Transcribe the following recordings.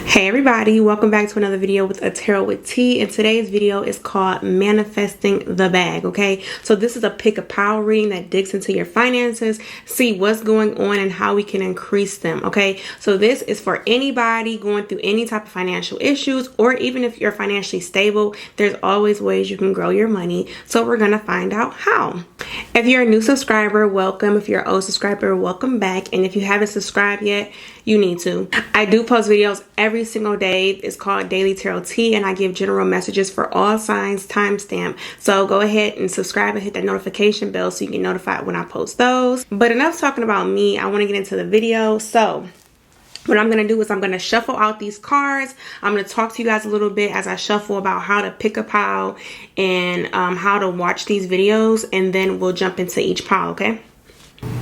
Hey everybody, welcome back to another video with a tarot with T, and today's video is called Manifesting the Bag. Okay, so this is a pick a pile reading that digs into your finances, see what's going on and how we can increase them. Okay, so this is for anybody going through any type of financial issues, or even if you're financially stable, there's always ways you can grow your money. So we're gonna find out how. If you're a new subscriber, welcome. If you're an old subscriber, welcome back. And if you haven't subscribed yet, you need to. I do post videos every single day. It's called Daily Tarot Tea, and I give general messages for all signs, timestamp. So go ahead and subscribe and hit that notification bell so you get notified when I post those. But enough talking about me. I want to get into the video. So what I'm going to do is I'm going to shuffle out these cards. I'm going to talk to you guys a little bit as I shuffle about how to pick a pile and how to watch these videos, and then we'll jump into each pile, okay?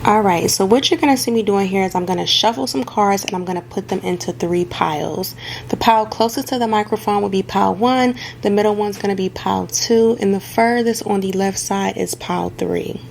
Alright, so what you're going to see me doing here is I'm going to shuffle some cards and I'm going to put them into 3 piles. The pile closest to the microphone will be pile 1, the middle one's going to be pile 2, and the furthest on the left side is pile 3.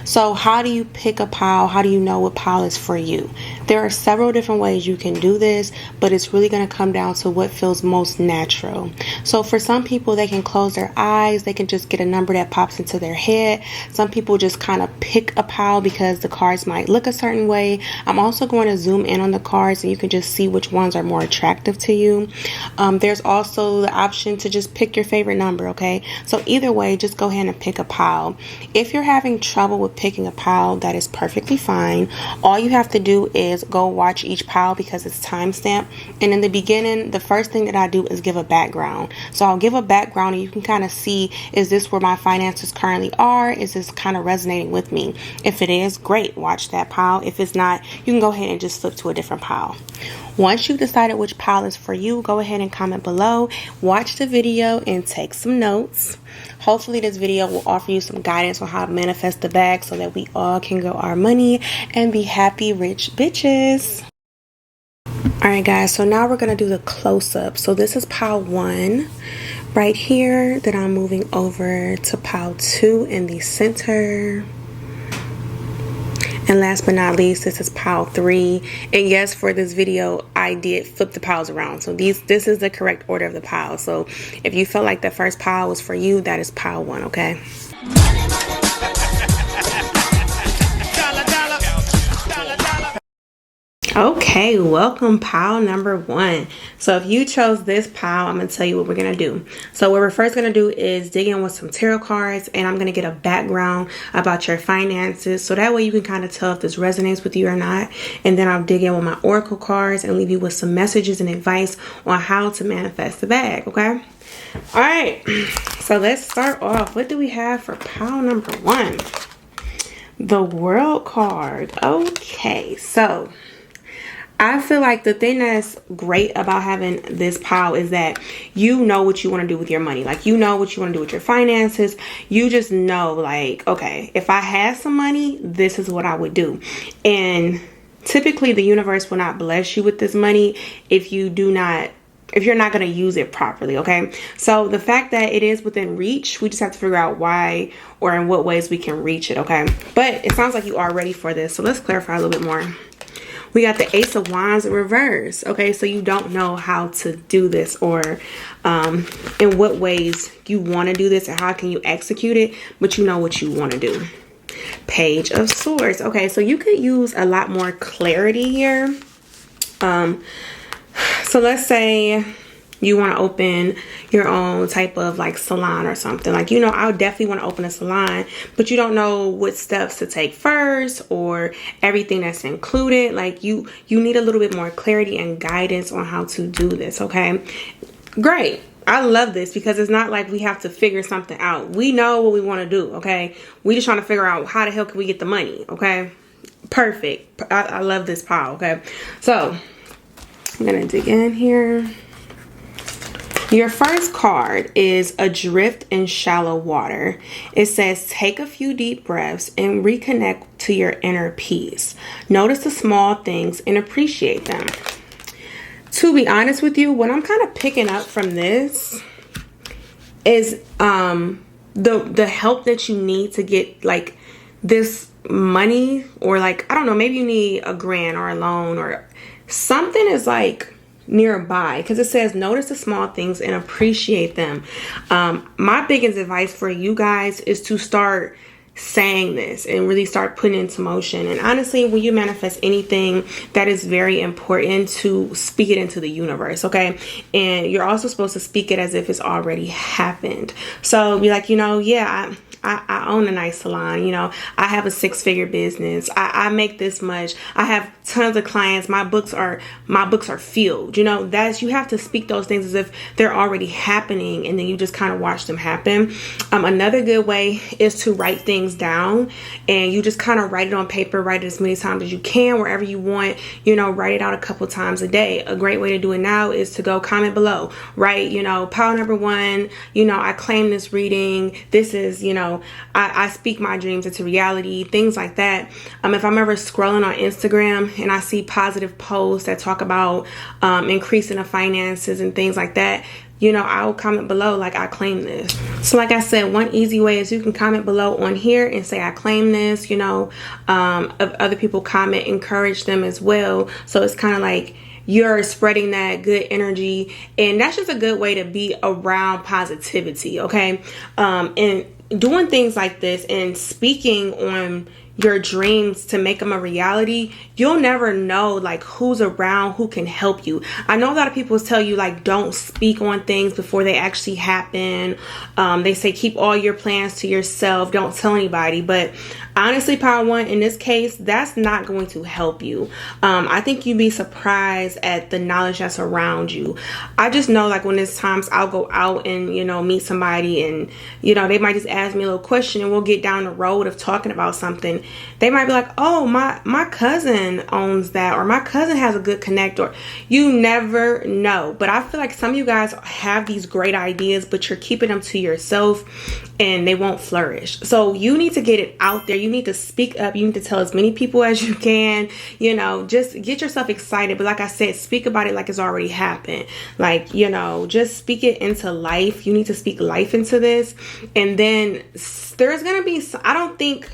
So how do you pick a pile? How do you know what pile is for you? There are several different ways you can do this, but it's really going to come down to what feels most natural. So for some people, they can close their eyes. They can just get a number that pops into their head. Some people just kind of pick a pile because the cards might look a certain way. I'm also going to zoom in on the cards and you can just see which ones are more attractive to you. There's also the option to just pick your favorite number, okay? So either way, just go ahead and pick a pile. If you're having trouble with picking a pile, that is perfectly fine. All you have to do is go watch each pile because it's timestamped. And in the beginning, the first thing that I do is give a background. So I'll give a background and you can kind of see, is this where my finances currently are? Is this kind of resonating with me? If it is, great, watch that pile. If it's not, you can go ahead and just flip to a different pile. Once you've decided which pile is for you, go ahead and comment below, watch the video, and take some notes. Hopefully this video will offer you some guidance on how to manifest the bag so that we all can grow our money and be happy, rich bitches. Alright guys, so now we're going to do the close-up. So this is pile 1 right here. Then I'm moving over to pile 2 in the center. And last but not least, this is pile 3. And yes, for this video, I did flip the piles around. So this is the correct order of the piles. So if you felt like the first pile was for you, that is pile 1, okay? Okay, welcome pile number 1. So if you chose this pile, I'm going to tell you what we're going to do. So what we're first going to do is dig in with some tarot cards, and I'm going to get a background about your finances. So that way you can kind of tell if this resonates with you or not. And then I'll dig in with my oracle cards and leave you with some messages and advice on how to manifest the bag, okay? All right, so let's start off. What do we have for pile number 1? The World card. Okay, so I feel like the thing that's great about having this pile is that you know what you want to do with your money. Like, you know what you want to do with your finances. You just know, like, okay, if I had some money, this is what I would do. And typically the universe will not bless you with this money if you're not going to use it properly, okay? So the fact that it is within reach, we just have to figure out why or in what ways we can reach it, okay? But it sounds like you are ready for this. So let's clarify a little bit more. We got the Ace of Wands in reverse. Okay, so you don't know how to do this or in what ways you want to do this and how can you execute it, but you know what you want to do. Page of Swords. Okay, so you could use a lot more clarity here. So let's say you want to open your own type of like salon or something. Like, you know, I would definitely want to open a salon, but you don't know what steps to take first or everything that's included. Like, you need a little bit more clarity and guidance on how to do this, okay? Great. I love this because it's not like we have to figure something out. We know what we want to do, okay? We just trying to figure out how the hell can we get the money, okay? Perfect. I love this pile, okay? So I'm going to dig in here. Your first card is Adrift in Shallow Water. It says, take a few deep breaths and reconnect to your inner peace. Notice the small things and appreciate them. To be honest with you, what I'm kind of picking up from this is the help that you need to get like this money, or like, I don't know, maybe you need a grant or a loan or something is like nearby, because it says notice the small things and appreciate them. My biggest advice for you guys is to start saying this and really start putting it into motion. And honestly, when you manifest anything, that is very important to speak it into the universe, okay? And you're also supposed to speak it as if it's already happened. So be like, yeah, I own a nice salon, I have a 6-figure business. I make this much. I have tons of clients. My books are filled. That's, you have to speak those things as if they're already happening, and then you just kind of watch them happen. Another good way is to write things down, and you just kind of write it on paper, write it as many times as you can, wherever you want, write it out a couple times a day. A great way to do it now is to go comment below, right? Pile number 1, I claim this reading. This is, I speak my dreams into reality, things like that. If I'm ever scrolling on Instagram and I see positive posts that talk about increasing the finances and things like that, I'll comment below like, I claim this. So like I said, one easy way is you can comment below on here and say, I claim this. If other people comment, encourage them as well. So it's kind of like you're spreading that good energy, and that's just a good way to be around positivity, okay? And doing things like this and speaking on your dreams to make them a reality, you'll never know like who's around, who can help you. I know a lot of people tell you like, don't speak on things before they actually happen. They say keep all your plans to yourself, don't tell anybody. But honestly, Power One, in this case, that's not going to help you. I think you'd be surprised at the knowledge that's around you. I just know like when there's times I'll go out and meet somebody, and they might just ask me a little question, and we'll get down the road of talking about something. They might be like, oh, my cousin owns that, or my cousin has a good connect, or you never know. But I feel like some of you guys have these great ideas, but you're keeping them to yourself and they won't flourish. So you need to get it out there. You need to speak up. You need to tell as many people as you can, just get yourself excited. But like I said, speak about it like it's already happened. Like, just speak it into life. You need to speak life into this. And then there's going to be, I don't think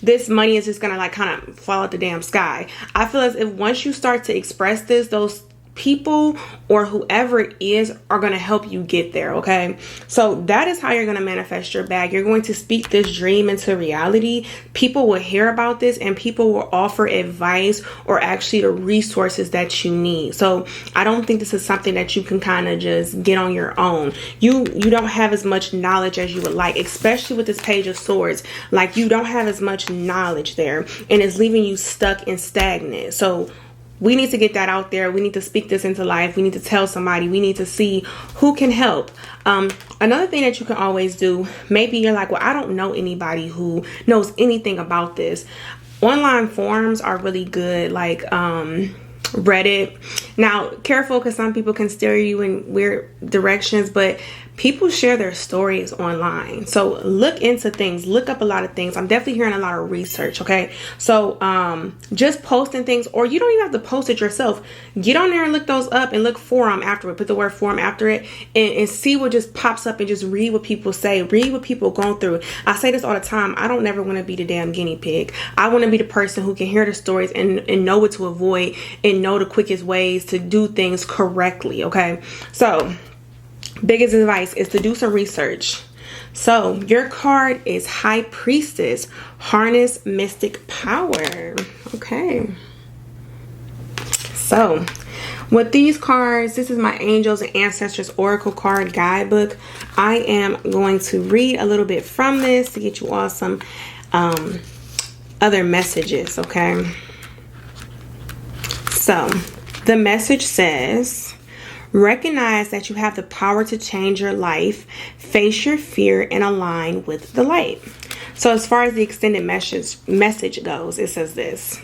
this money is just gonna like kind of fall out the damn sky. I feel as if once you start to express this, those people or whoever it is are going to help you get there, okay? So that is how you're going to manifest your bag. You're going to speak this dream into reality. People will hear about this, and people will offer advice or actually the resources that you need. So I don't think this is something that you can kind of just get on your own. You don't have as much knowledge as you would like, especially with this Page of Swords. Like, you don't have as much knowledge there, and it's leaving you stuck and stagnant. So we need to get that out there. We need to speak this into life. We need to tell somebody. We need to see who can help. Another thing that you can always do, maybe you're like, well, I don't know anybody who knows anything about this. Online forums are really good, like Reddit. Now, careful, because some people can steer you in weird directions, but people share their stories online. So look into things, look up a lot of things. I'm definitely hearing a lot of research, okay? So just posting things, or you don't even have to post it yourself. Get on there and look those up and look forum after it. Put the word forum after it and see what just pops up, and just read what people say. Read what people are going through. I say this all the time. I don't never want to be the damn guinea pig. I want to be the person who can hear the stories and know what to avoid and know the quickest ways to do things correctly, okay? So biggest advice is to do some research. So your card is High Priestess, harness mystic power. Okay. So with these cards, this is my Angels and Ancestors Oracle card guidebook. I am going to read a little bit from this to get you all some other messages, okay? So the message says, recognize that you have the power to change your life, face your fear, and align with the light. So as far as the extended message goes, it says this: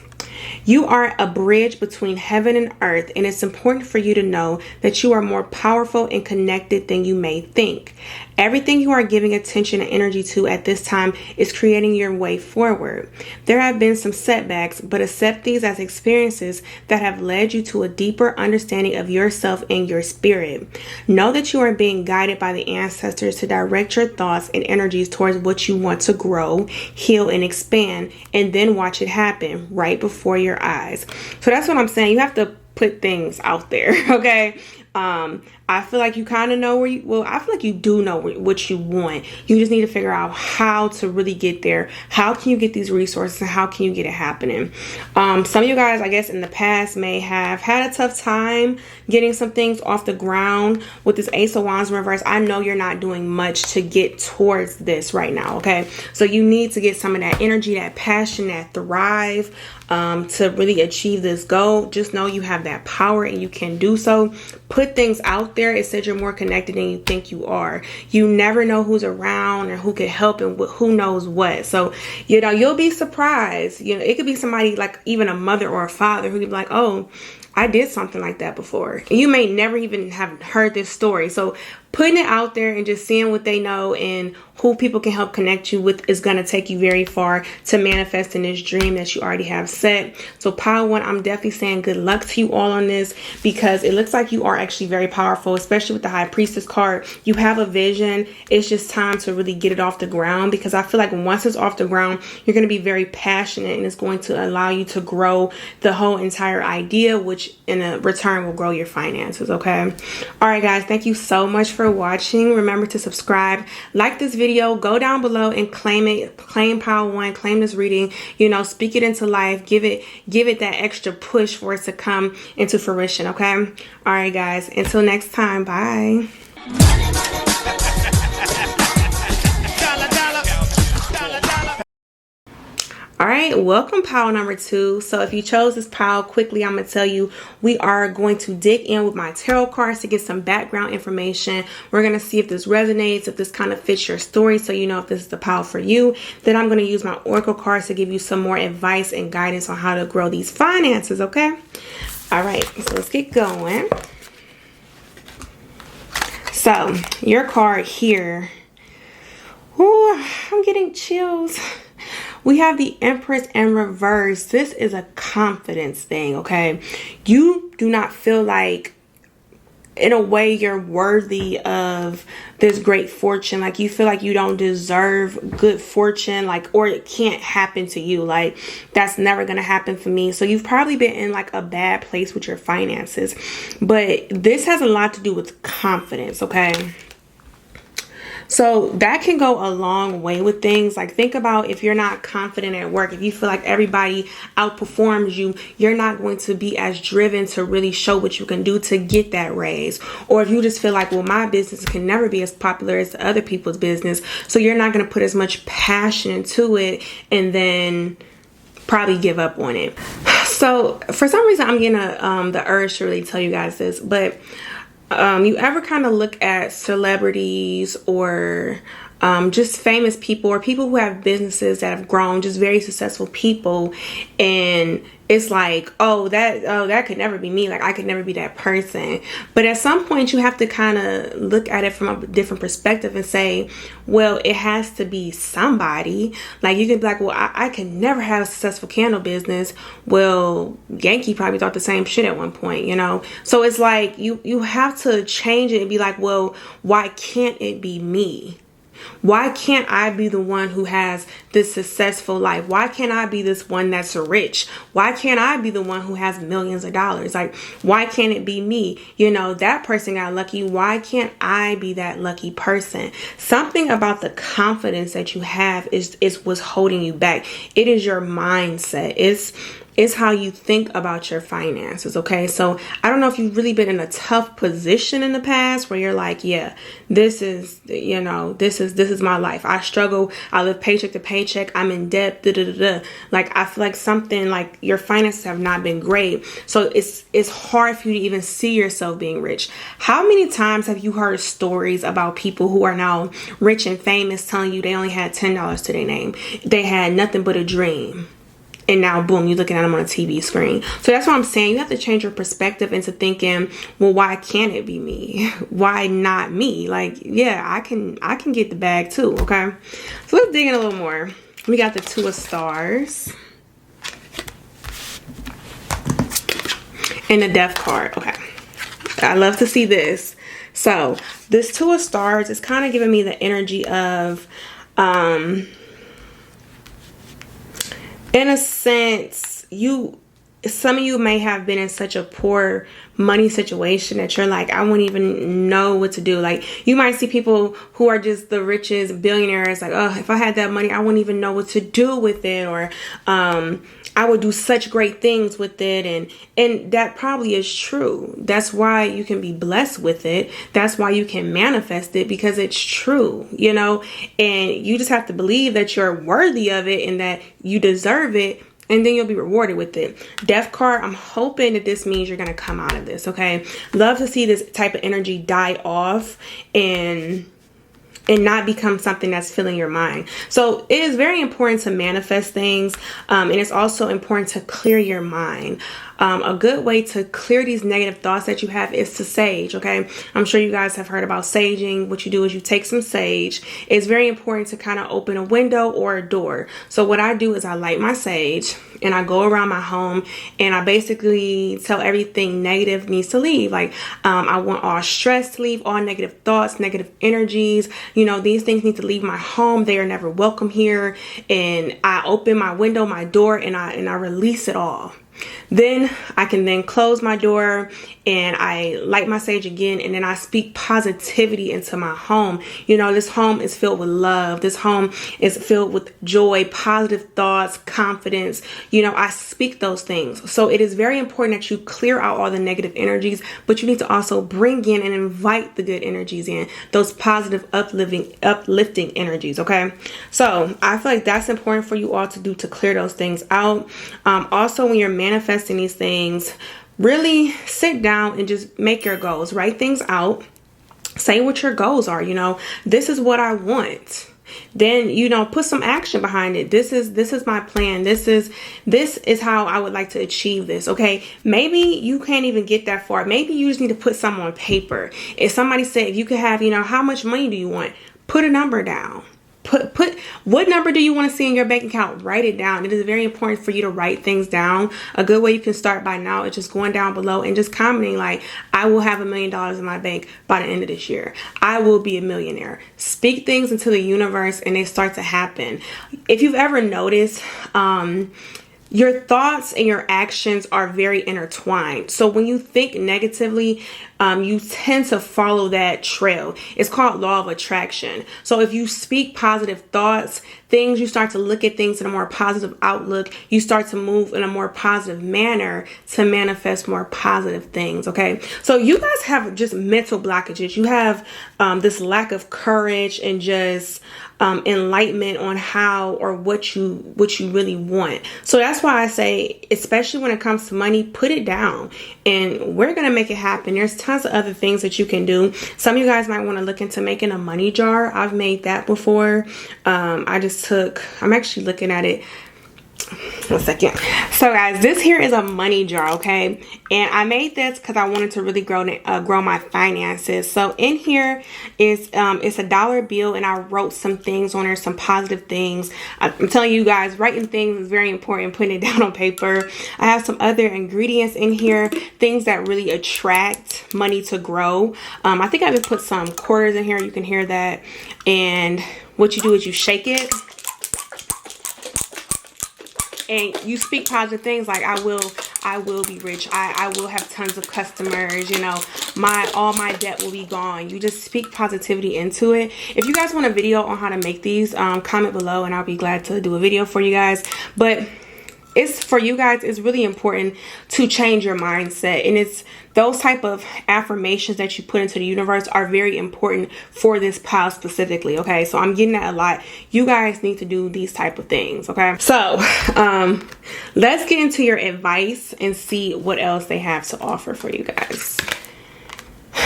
You are a bridge between heaven and earth, and it's important for you to know that you are more powerful and connected than you may think. Everything you are giving attention and energy to at this time is creating your way forward. There have been some setbacks, but accept these as experiences that have led you to a deeper understanding of yourself and your spirit. Know that you are being guided by the ancestors to direct your thoughts and energies towards what you want to grow, heal, and expand, and then watch it happen right before your eyes. So that's what I'm saying. You have to put things out there, okay? I feel like you kind of know where you, I feel like you do know what you want. You just need to figure out how to really get there. How can you get these resources and how can you get it happening? Some of you guys, I guess, in the past may have had a tough time getting some things off the ground with this Ace of Wands in reverse. I know you're not doing much to get towards this right now, okay? So you need to get some of that energy, that passion, that thrive to really achieve this goal. Just know you have that power and you can do so. Put things out there. It said you're more connected than you think you are. You never know who's around and who could help and who knows what. So, you know, you'll be surprised. You know, it could be somebody like even a mother or a father who could be like, oh, I did something like that before. And you may never even have heard this story. So putting it out there and just seeing what they know and who people can help connect you with is going to take you very far to manifesting this dream that you already have set. So pile one, I'm definitely saying good luck to you all on this, because it looks like you are actually very powerful, especially with the High Priestess card. You have a vision. It's just time to really get it off the ground, because I feel like once it's off the ground, you're going to be very passionate and it's going to allow you to grow the whole entire idea, which in a return will grow your finances. Okay. All right, guys. Thank you so much for watching. Remember to subscribe, like this video, go down below and claim it, claim pile one, claim this reading, you know, speak it into life, give it that extra push for it to come into fruition. Okay. All right, guys, until next time, bye. All right, welcome pile number 2. So if you chose this pile, quickly I'm going to tell you, we are going to dig in with my tarot cards to get some background information. We're going to see if this resonates, if this kind of fits your story, so you know if this is the pile for you. Then I'm going to use my oracle cards to give you some more advice and guidance on how to grow these finances, okay? All right, so let's get going. So your card here, ooh, I'm getting chills. We have the Empress in reverse. This is a confidence thing, okay? You do not feel like, in a way, you're worthy of this great fortune. Like, you feel like you don't deserve good fortune, like, or it can't happen to you. Like, that's never going to happen for me. So you've probably been in like a bad place with your finances. But this has a lot to do with confidence, okay? So that can go a long way with things. Like, think about if you're not confident at work, if you feel like everybody outperforms you, you're not going to be as driven to really show what you can do to get that raise. Or if you just feel like, well, my business can never be as popular as other people's business, so you're not going to put as much passion into it and then probably give up on it. So for some reason, I'm getting the urge to really tell you guys this, but you ever kind of look at celebrities or just famous people or people who have businesses that have grown, just very successful people, and it's like, oh, that could never be me. Like, I could never be that person. But at some point, you have to kind of look at it from a different perspective and say, well, it has to be somebody. Like, you could be like, well, I can never have a successful candle business. Well, Yankee probably thought the same shit at one point, you know? So it's like, you have to change it and be like, well, why can't it be me? Why can't I be the one who has this successful life? Why can't I be this one that's rich? Why can't I be the one who has millions of dollars? Like, why can't it be me? You know, that person got lucky. Why can't I be that lucky person? Something about the confidence that you have is what's holding you back. It is your mindset. It's how you think about your finances, okay? So I don't know if you've really been in a tough position in the past where you're like, yeah, this is, you know, this is my life. I struggle. I live paycheck to paycheck. I'm in debt. Like, I feel like something like your finances have not been great. So it's hard for you to even see yourself being rich. How many times have you heard stories about people who are now rich and famous telling you they only had $10 to their name? They had nothing but a dream. and now boom, you're looking at them on a TV screen. So that's what I'm saying. You have to change your perspective into thinking, well, why can't it be me? Why not me? Like, yeah, I can get the bag too. Okay, so let's dig in a little more. We got the Two of Stars and the Death card. Okay, I love to see this. So this Two of Stars is kind of giving me the energy of in a sense, some of you may have been in such a poor money situation that you're like, I wouldn't even know what to do. Like, you might see people who are just the richest billionaires, like, oh, if I had that money, I wouldn't even know what to do with it, or I would do such great things with it. And that probably is true. That's why you can be blessed with it. That's why you can manifest it, because it's true, you know, and you just have to believe that you're worthy of it and that you deserve it. And then you'll be rewarded with it. Death card, I'm hoping that this means you're going to come out of this, okay? Love to see this type of energy die off and not become something that's filling your mind. So it is very important to manifest things. And it's also important to clear your mind. A good way to clear these negative thoughts that you have is to sage, okay? I'm sure you guys have heard about saging. What you do is you take some sage. It's very important to kind of open a window or a door. So what I do is I light my sage and I go around my home and I basically tell everything negative needs to leave. Like, I want all stress to leave, all negative thoughts, negative energies. You know, these things need to leave my home. They are never welcome here. And I open my window, my door, and I release it all. Then I can then close my door and I light my sage again, and then I speak positivity into my home. You know, this home is filled with love. This home is filled with joy, positive thoughts, confidence. You know, I speak those things. So it is very important that you clear out all the negative energies, but you need to also bring in and invite the good energies in, those positive, uplifting energies, okay? So I feel like that's important for you all to do, to clear those things out. Also, when you're manifesting these things, really sit down and just make your goals. Write things out. Say what your goals are. You know, this is what I want. Then, you know, put some action behind it. This is my plan. This is how I would like to achieve this. Okay. Maybe you can't even get that far. Maybe you just need to put something on paper. If somebody said, if you could have, you know, how much money do you want? Put a number down. Put what number do you want to see in your bank account? Write it down. It is very important for you to write things down. A good way you can start by now is just going down below and just commenting like, I will have $1 million in my bank by the end of this year. I will be a millionaire. Speak things into the universe and they start to happen. If you've ever noticed, your thoughts and your actions are very intertwined. So when you think negatively, you tend to follow that trail. It's called law of attraction. So if you speak positive thoughts, you start to look at things in a more positive outlook. You start to move in a more positive manner to manifest more positive things. Okay. So you guys have just mental blockages. You have this lack of courage and just enlightenment on how or what you really want. So that's why I say, especially when it comes to money, put it down and we're going to make it happen. There's tons of other things that you can do. Some of you guys might want to look into making a money jar. I've made that before. I'm actually looking at it. 1 second. So guys, this here is a money jar, okay? And I made this because I wanted to really grow my finances. So in here is it's a dollar bill, and I wrote some things on there, some positive things. I'm telling you guys, writing things is very important, putting it down on paper. I have some other ingredients in here, things that really attract money to grow. I think I even put some quarters in here. You can hear that. And what you do is you shake it. And you speak positive things like, I will be rich. I will have tons of customers. You know, all my debt will be gone. You just speak positivity into it. If you guys want a video on how to make these, comment below and I'll be glad to do a video for you guys. But it's for you guys, it's really important to change your mindset. And it's those type of affirmations that you put into the universe are very important for this pile specifically. Okay, so I'm getting that a lot. You guys need to do these type of things. Okay, so let's get into your advice and see what else they have to offer for you guys.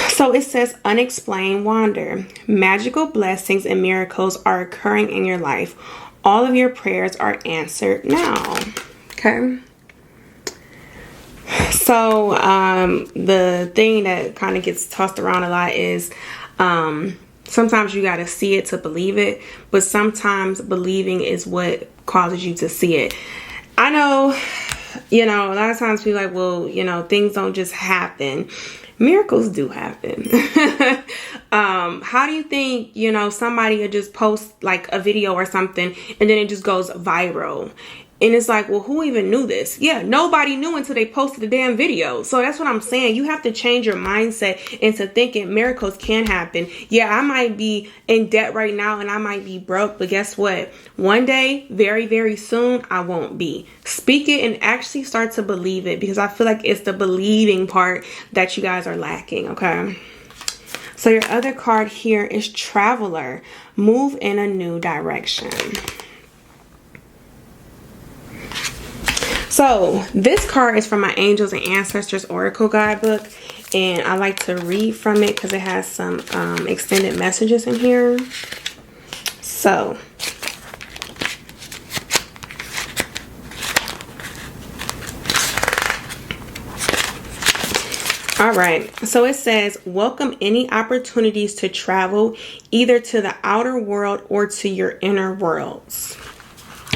So it says, unexplained wonder. Magical blessings and miracles are occurring in your life. All of your prayers are answered now. Okay. So the thing that kind of gets tossed around a lot is sometimes you got to see it to believe it, but sometimes believing is what causes you to see it. I know, you know, a lot of times people are like, well, you know, things don't just happen. Miracles do happen. How do you think, you know, somebody would just post like a video or something and then it just goes viral? And it's like, well, who even knew this? Yeah, nobody knew until they posted the damn video. So that's what I'm saying. You have to change your mindset into thinking miracles can happen. Yeah, I might be in debt right now and I might be broke, but guess what? One day, very, very soon, I won't be. Speak it and actually start to believe it, because I feel like it's the believing part that you guys are lacking, okay? So your other card here is Traveler. Move in a new direction. So this card is from my Angels and Ancestors Oracle Guidebook, and I like to read from it because it has some extended messages in here. So all right, so it says, welcome any opportunities to travel either to the outer world or to your inner worlds.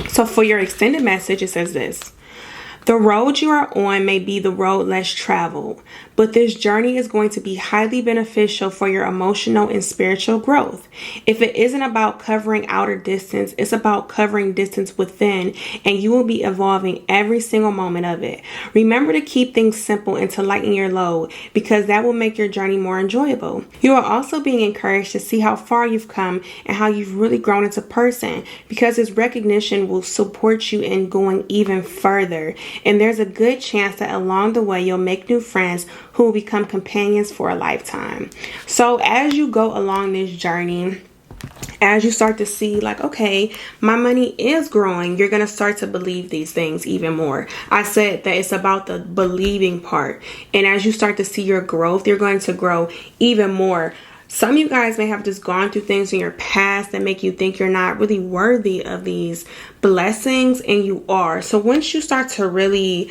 So for your extended message, it says this: the road you are on may be the road less traveled, but this journey is going to be highly beneficial for your emotional and spiritual growth. If it isn't about covering outer distance, it's about covering distance within, and you will be evolving every single moment of it. Remember to keep things simple and to lighten your load, because that will make your journey more enjoyable. You are also being encouraged to see how far you've come and how you've really grown as a person, because this recognition will support you in going even further. And there's a good chance that along the way you'll make new friends who will become companions for a lifetime. So as you go along this journey, as you start to see like, okay, my money is growing, you're going to start to believe these things even more. I said that it's about the believing part. And as you start to see your growth, you're going to grow even more. Some of you guys may have just gone through things in your past that make you think you're not really worthy of these blessings, and you are. So once you start to really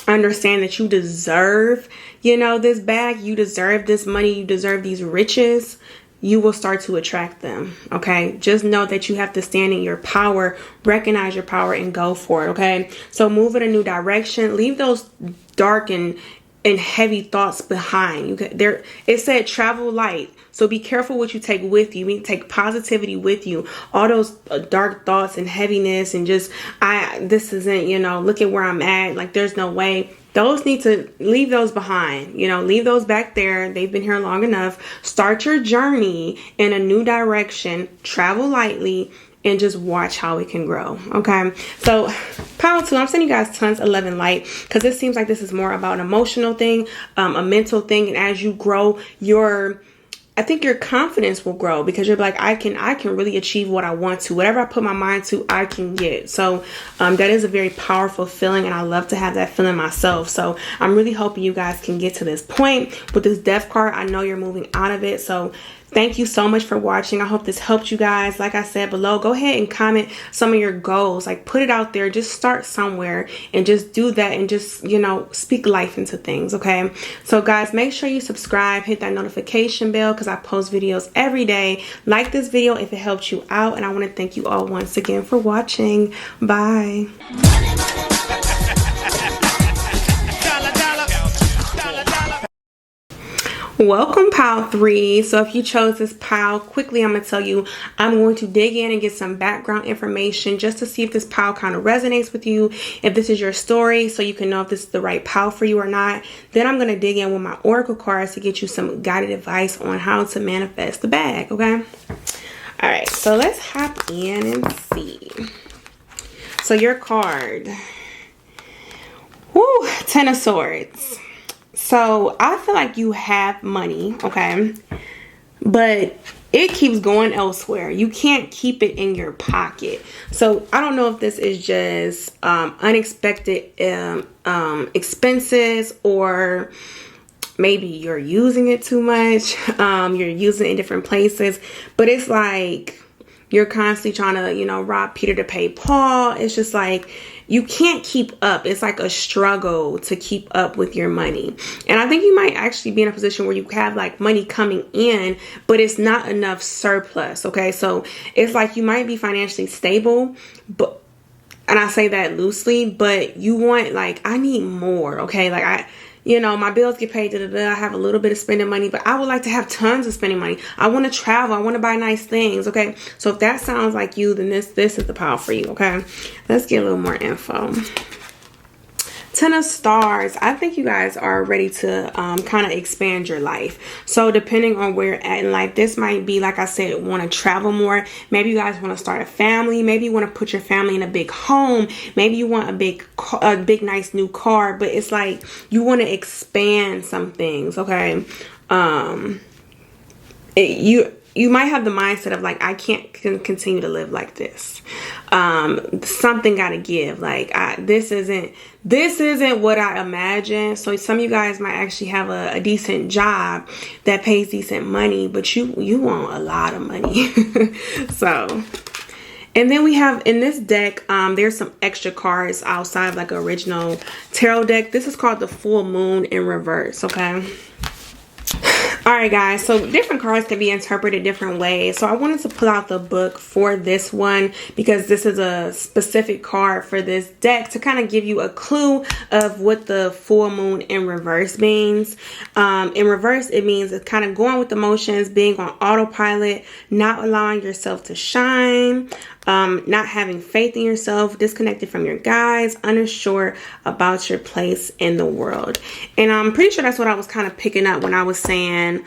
understand that you deserve, you know, this bag, you deserve this money, you deserve these riches, you will start to attract them. Okay, just know that you have to stand in your power, recognize your power, and go for it. Okay, so move in a new direction. Leave those dark and heavy thoughts behind. It said travel light, so be careful what you take with you. You need to take positivity with you. All those dark thoughts and heaviness and just this isn't, you know, look at where I'm at, like there's no way. Those need to leave those behind, you know, leave those back there. They've been here long enough. Start your journey in a new direction, travel lightly, and just watch how it can grow. Okay, so pile 2, I'm sending you guys tons of love and light, because it seems like this is more about an emotional thing, a mental thing. And as you grow, I think your confidence will grow, because you're like, I can really achieve what I want to. Whatever I put my mind to, I can get. So that is a very powerful feeling, and I love to have that feeling myself. So I'm really hoping you guys can get to this point with this death card. I know you're moving out of it. So thank you so much for watching. I hope this helped you guys. Like I said below, go ahead and comment some of your goals. Like, put it out there. Just start somewhere and just do that, and just, you know, speak life into things. Okay, so guys, make sure you subscribe, hit that notification bell, because I post videos every day. Like this video if it helped you out, and I want to thank you all once again for watching. Bye. Welcome, pile 3. So if you chose this pile, quickly I'm going to tell you, I'm going to dig in and get some background information just to see if this pile kind of resonates with you, if this is your story, so you can know if this is the right pile for you or not. Then I'm going to dig in with my oracle cards to get you some guided advice on how to manifest the bag. Okay, all right, so let's hop in and see. So your card, woo, 10 of Swords. So I feel like you have money, okay, but it keeps going elsewhere. You can't keep it in your pocket. So I don't know if this is just unexpected expenses, or maybe you're using it too much. You're using it in different places, but it's like you're constantly trying to, you know, rob Peter to pay Paul. It's just like you can't keep up. It's like a struggle to keep up with your money. And I think you might actually be in a position where you have like money coming in, but it's not enough surplus. Okay. So it's like you might be financially stable, but, and I say that loosely, but you want like, I need more. Okay. Like you know, my bills get paid, I have a little bit of spending money, but I would like to have tons of spending money. I want to travel. I want to buy nice things. Okay. So if that sounds like you, then this is the pile for you. Okay. Let's get a little more info. 10 of Stars. I think you guys are ready to kind of expand your life. So depending on where you're at in life, this might be, like I said, want to travel more. Maybe you guys want to start a family. Maybe you want to put your family in a big home. Maybe you want a big nice new car. But it's like you want to expand some things. Okay. You might have the mindset of like, I can't continue to live like this. Something got to give. Like this isn't what I imagined. So some of you guys might actually have a decent job that pays decent money, but you want a lot of money. So, and then we have in this deck, there's some extra cards outside of like an original tarot deck. This is called the Full Moon in reverse. Okay. All right, guys, so different cards can be interpreted different ways. So I wanted to pull out the book for this one because this is a specific card for this deck to kind of give you a clue of what the full moon in reverse means. In reverse, it means it's kind of going with the motions, being on autopilot, not allowing yourself to shine, not having faith in yourself, disconnected from your guides, unsure about your place in the world. And I'm pretty sure that's what I was kind of picking up when I was saying,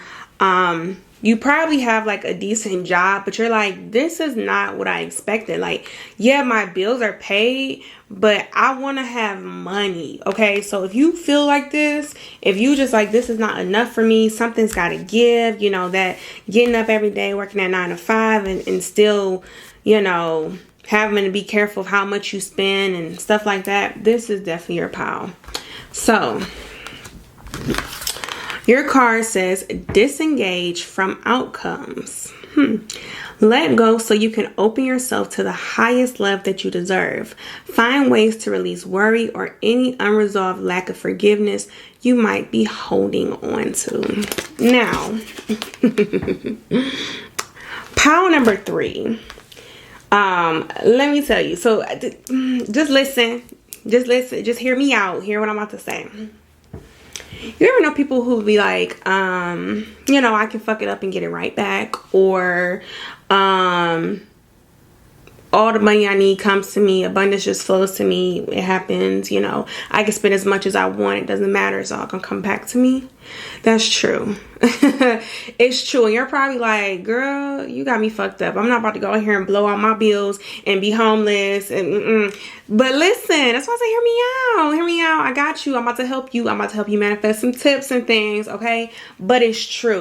you probably have like a decent job, but you're like, this is not what I expected. Like, yeah, my bills are paid, but I want to have money. Okay. So if you feel like this, if you just like, this is not enough for me, something's got to give, you know, that getting up every day, working at 9 to 5 and still, you know, having to be careful of how much you spend and stuff like that. This is definitely your pile. So your card says disengage from outcomes. Let go so you can open yourself to the highest love that you deserve. Find ways to release worry or any unresolved lack of forgiveness you might be holding on to. Now, pile number 3. Let me tell you. So just listen. Just hear me out. Hear what I'm about to say. You ever know people who be like, you know, I can fuck it up and get it right back, or all the money I need comes to me, abundance just flows to me, it happens, you know, I can spend as much as I want, it doesn't matter, it's all gonna come back to me. That's true. It's true. And you're probably like, girl, you got me fucked up. I'm not about to go in here and blow all my bills and be homeless and But listen, that's why I say hear me out. I got you. I'm about to help you. I'm about to help you manifest some tips and things, okay? But it's true.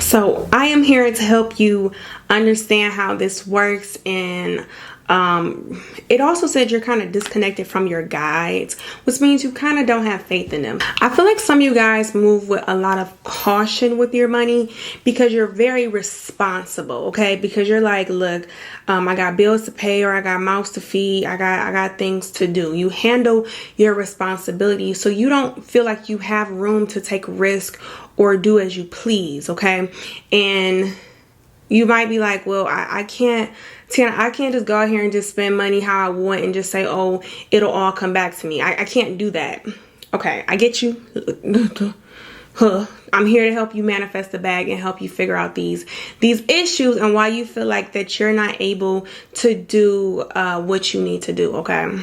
So I am here to help you understand how this works. And it also said you're kind of disconnected from your guides, which means you kind of don't have faith in them. I feel like some of you guys move with a lot of caution with your money because you're very responsible, okay? Because you're like, look, I got bills to pay, or I got mouths to feed, I got things to do. You handle your responsibility, so you don't feel like you have room to take risk or do as you please, okay? And you might be like, well, I can't just go out here and just spend money how I want and just say, oh, it'll all come back to me. I can't do that. Okay, I get you. I'm here to help you manifest the bag and help you figure out these issues and why you feel like that you're not able to do what you need to do, okay?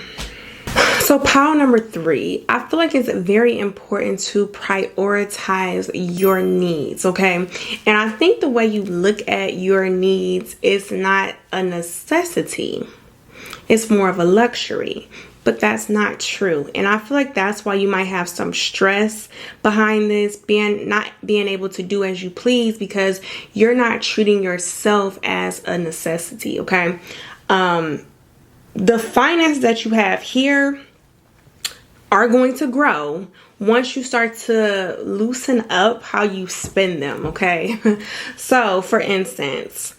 So pile number 3, I feel like it's very important to prioritize your needs, okay? And I think the way you look at your needs is not a necessity. It's more of a luxury, but that's not true. And I feel like that's why you might have some stress behind this, not being able to do as you please because you're not treating yourself as a necessity, okay? The finance that you have here are going to grow once you start to loosen up how you spend them, okay? So, for instance,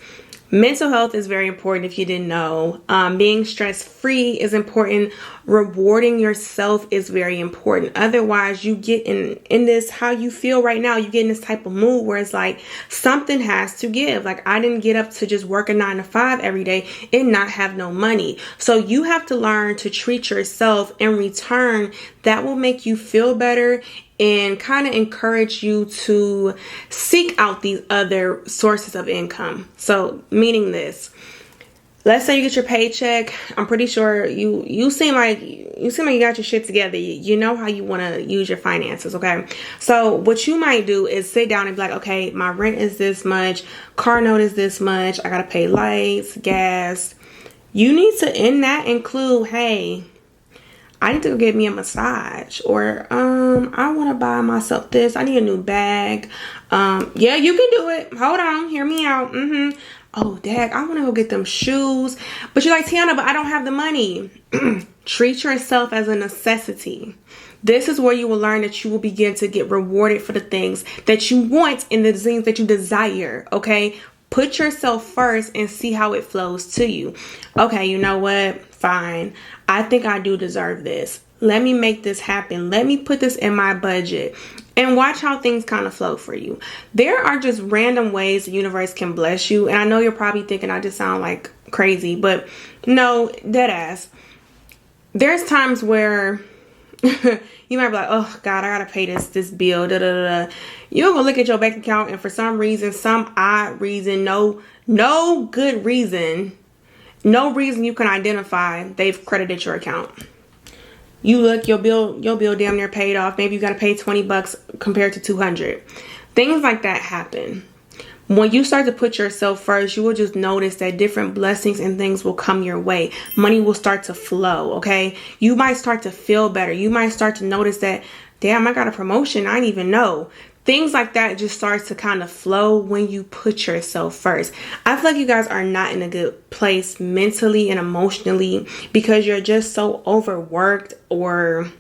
Mental health is very important if you didn't know. Being stress-free is important. Rewarding yourself is very important. Otherwise, you get in this, how you feel right now, you get in this type of mood where it's like something has to give. Like, I didn't get up to just work a 9 to 5 every day and not have no money. So you have to learn to treat yourself in return. That will make you feel better and kind of encourage you to seek out these other sources of income. So meaning this, let's say you get your paycheck. I'm pretty sure you seem like you got your shit together. You know how you want to use your finances, okay? So what you might do is sit down and be like, okay, my rent is this much, car note is this much, I gotta pay lights, gas. You need to in that include, hey, I need to go get me a massage, or I want to buy myself this. I need a new bag. Yeah, you can do it. Hold on, hear me out. Oh, dad, I want to go get them shoes. But you're like, Tiana, but I don't have the money. Treat yourself as a necessity. This is where you will learn that you will begin to get rewarded for the things that you want and the things that you desire, okay? Put yourself first and see how it flows to you. Okay, you know what? Fine. I think I do deserve this. Let me make this happen. Let me put this in my budget and watch how things kind of flow for you. There are just random ways the universe can bless you. And I know you're probably thinking I just sound like crazy, but no, dead ass. There's times where you might be like, oh God, I gotta pay this bill. You're gonna look at your bank account and for some reason, some odd reason, no good reason, no reason you can identify, they've credited your account. You look, your bill damn near paid off. Maybe you got to pay $20 compared to $200. Things like that happen. When you start to put yourself first, you will just notice that different blessings and things will come your way. Money will start to flow, okay? You might start to feel better. You might start to notice that, damn, I got a promotion. I didn't even know. Things like that just starts to kind of flow when you put yourself first. I feel like you guys are not in a good place mentally and emotionally because you're just so overworked, or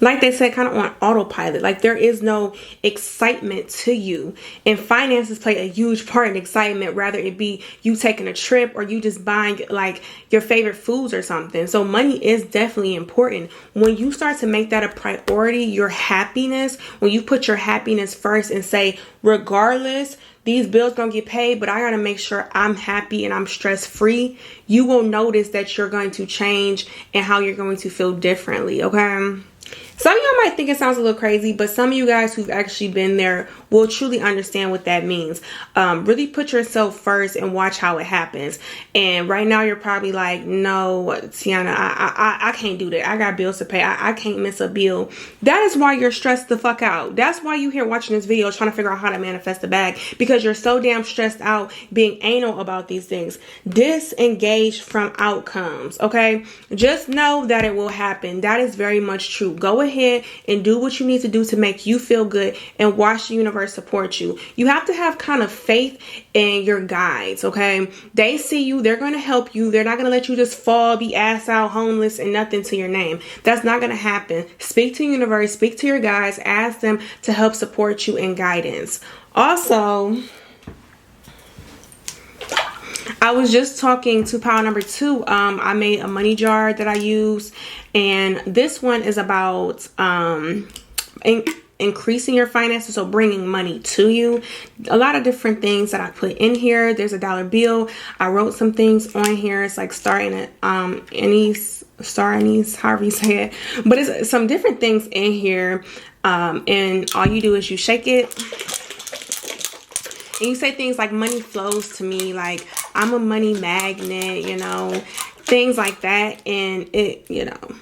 like they said, kind of on autopilot. Like there is no excitement to you. And finances play a huge part in excitement, rather it be you taking a trip or you just buying like your favorite foods or something. So money is definitely important. When you start to make that a priority, your happiness, when you put your happiness first and say, regardless, these bills gonna get paid, but I gotta make sure I'm happy and I'm stress free, you will notice that you're going to change and how you're going to feel differently, okay? Some of y'all might think it sounds a little crazy, but some of you guys who've actually been there will truly understand what that means. Really put yourself first and watch how it happens. And right now you're probably like, no, Tiana, I can't do that. I got bills to pay. I can't miss a bill. That is why you're stressed the fuck out. That's why you're here watching this video trying to figure out how to manifest the bag, because you're so damn stressed out being anal about these things. Disengage from outcomes, okay? Just know that it will happen. That is very much true. Go ahead and do what you need to do to make you feel good and watch the universe support you. You have to have kind of faith in your guides, okay? They see you. They're going to help you. They're not going to let you just fall, be ass out, homeless, and nothing to your name. That's not going to happen. Speak to the universe. Speak to your guides. Ask them to help support you in guidance. Also, I was just talking to pile number 2. I made a money jar that I use, and this one is about increasing your finances, so bringing money to you. A lot of different things that I put in here. There's a dollar bill. I wrote some things on here. It's like star anise, however you say it. But it's some different things in here, and all you do is you shake it. And you say things like money flows to me, like I'm a money magnet, you know, things like that. And it, you know,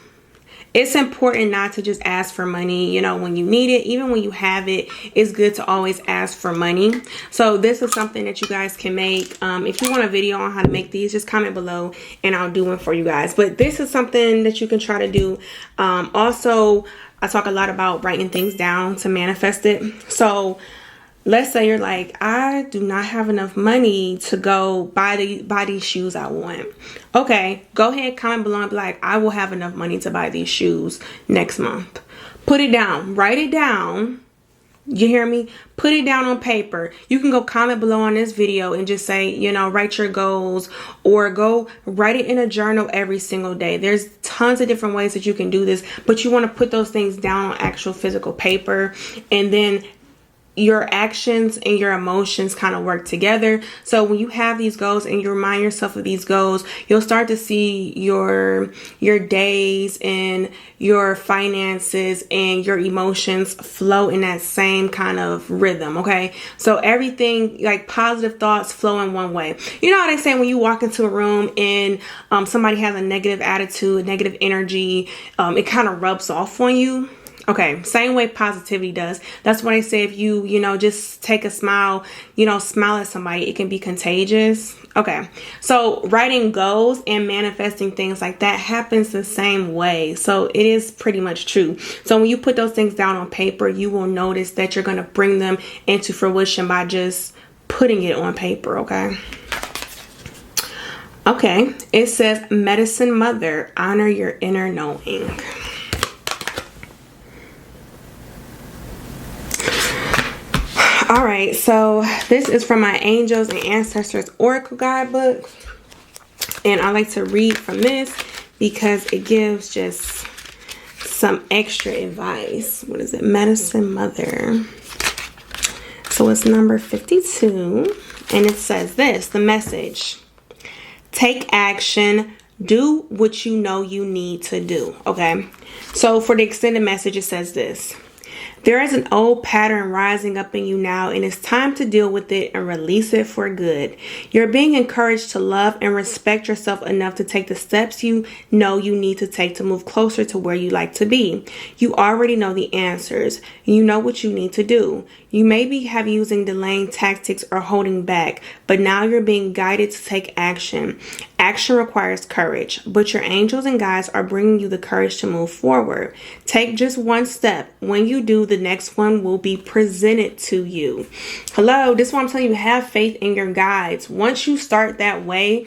it's important not to just ask for money, you know, when you need it. Even when you have it, it's good to always ask for money. So this is something that you guys can make. If you want a video on how to make these, just comment below and I'll do one for you guys. But this is something that you can try to do. Also, I talk a lot about writing things down to manifest it. So let's say you're like, I do not have enough money to go buy these shoes I want. Okay, go ahead, comment below and be like, I will have enough money to buy these shoes next month. Put it down, write it down, You hear me? Put it down on paper. You can go comment below on this video and just say, you know, write your goals, or go write it in a journal every single day. There's tons of different ways that you can do this, but you want to put those things down on actual physical paper, and then your actions and your emotions kind of work together. So when you have these goals and you remind yourself of these goals, you'll start to see your days and your finances and your emotions flow in that same kind of rhythm. Okay, so everything, like positive thoughts, flow in one way. You know how they say when you walk into a room and somebody has a negative attitude, negative energy, it kind of rubs off on you. Okay, same way positivity does. That's why I say if you know, just take a smile, you know, smile at somebody, it can be contagious. Okay, so writing goals and manifesting things like that happens the same way. So it is pretty much true. So when you put those things down on paper, you will notice that you're going to bring them into fruition by just putting it on paper. Okay. Okay, it says, Medicine Mother, honor your inner knowing. All right, so this is from my Angels and Ancestors Oracle Guidebook. And I like to read from this because it gives just some extra advice. What is it? Medicine Mother. So it's number 52. And it says this, the message. Take action. Do what you know you need to do. Okay. So for the extended message, it says this. There is an old pattern rising up in you now, and it's time to deal with it and release it for good. You're being encouraged to love and respect yourself enough to take the steps you know you need to take to move closer to where you like to be. You already know the answers. You know what you need to do. You may be using delaying tactics or holding back, but now you're being guided to take action. Action requires courage, but your angels and guides are bringing you the courage to move forward. Take just one step. When you do, the next one will be presented to you. Hello, this is what I'm telling you. Have faith in your guides. Once you start that way,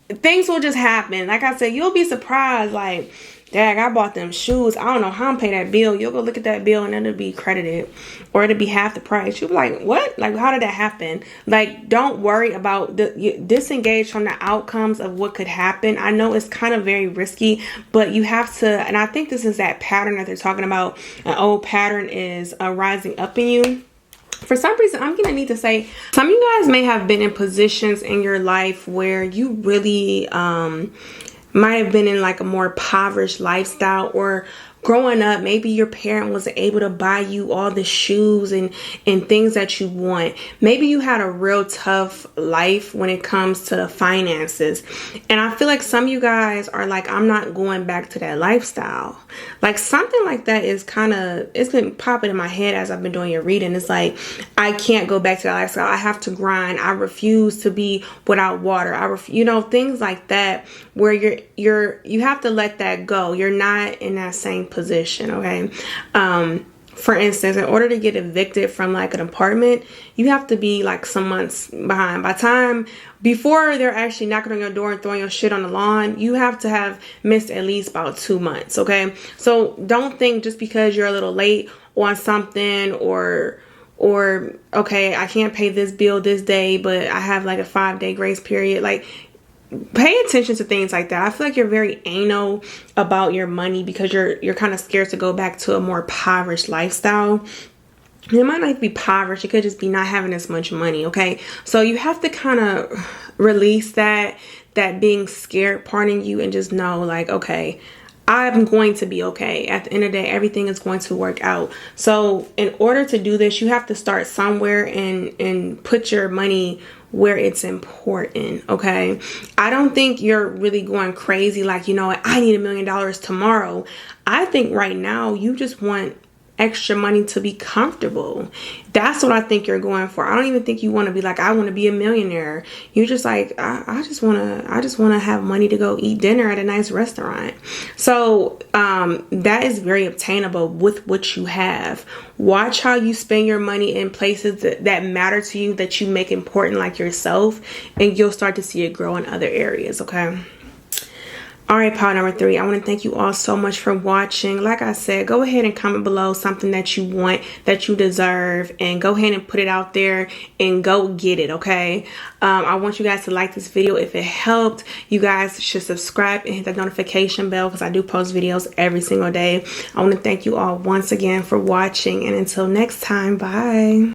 things will just happen. Like I said, you'll be surprised. Like, Dad, I bought them shoes. I don't know how I'm pay that bill. You'll go look at that bill and it'll be credited, or it'll be half the price. You'll be like, what? Like, how did that happen? Like, don't worry about disengage from the outcomes of what could happen. I know it's kind of very risky, but you have to, and I think this is that pattern that they're talking about. An old pattern is rising up in you. For some reason, I'm gonna need to say, some of you guys may have been in positions in your life where you really might have been in like a more impoverished lifestyle, or growing up, maybe your parent wasn't able to buy you all the shoes and things that you want. Maybe you had a real tough life when it comes to finances. And I feel like some of you guys are like, I'm not going back to that lifestyle. Like something like that is kind of, it's been popping in my head as I've been doing your reading. It's like, I can't go back to that lifestyle. I have to grind. I refuse to be without water. You know, things like that, where you have to let that go. You're not in that same position. Okay. For instance, in order to get evicted from like an apartment, you have to be like some months behind. Before they're actually knocking on your door and throwing your shit on the lawn, you have to have missed at least about 2 months. Okay. So don't think just because you're a little late on something, or okay, I can't pay this bill this day, but I have like a 5-day grace period. Like, pay attention to things like that. I feel like you're very anal about your money because you're kind of scared to go back to a more impoverished lifestyle. It might not be impoverished. It could just be not having as much money. Okay. So you have to kind of release that being scared part in you and just know like, okay, I'm going to be okay. At the end of the day, everything is going to work out. So in order to do this, you have to start somewhere and put your money where it's important. Okay. I don't think you're really going crazy. Like, you know what? I need $1 million tomorrow. I think right now you just want extra money to be comfortable. That's what I think you're going for. I don't even think you want to be like, I want to be a millionaire. You're just like, I just want to have money to go eat dinner at a nice restaurant. So that is very obtainable with what you have. Watch how you spend your money in places that matter to you, that you make important, like yourself, and you'll start to see it grow in other areas. Okay. All right, pile number 3. I want to thank you all so much for watching. Like I said, go ahead and comment below something that you want, that you deserve, and go ahead and put it out there and go get it, okay? I want you guys to like this video. If it helped, you guys should subscribe and hit that notification bell because I do post videos every single day. I want to thank you all once again for watching, and until next time, bye.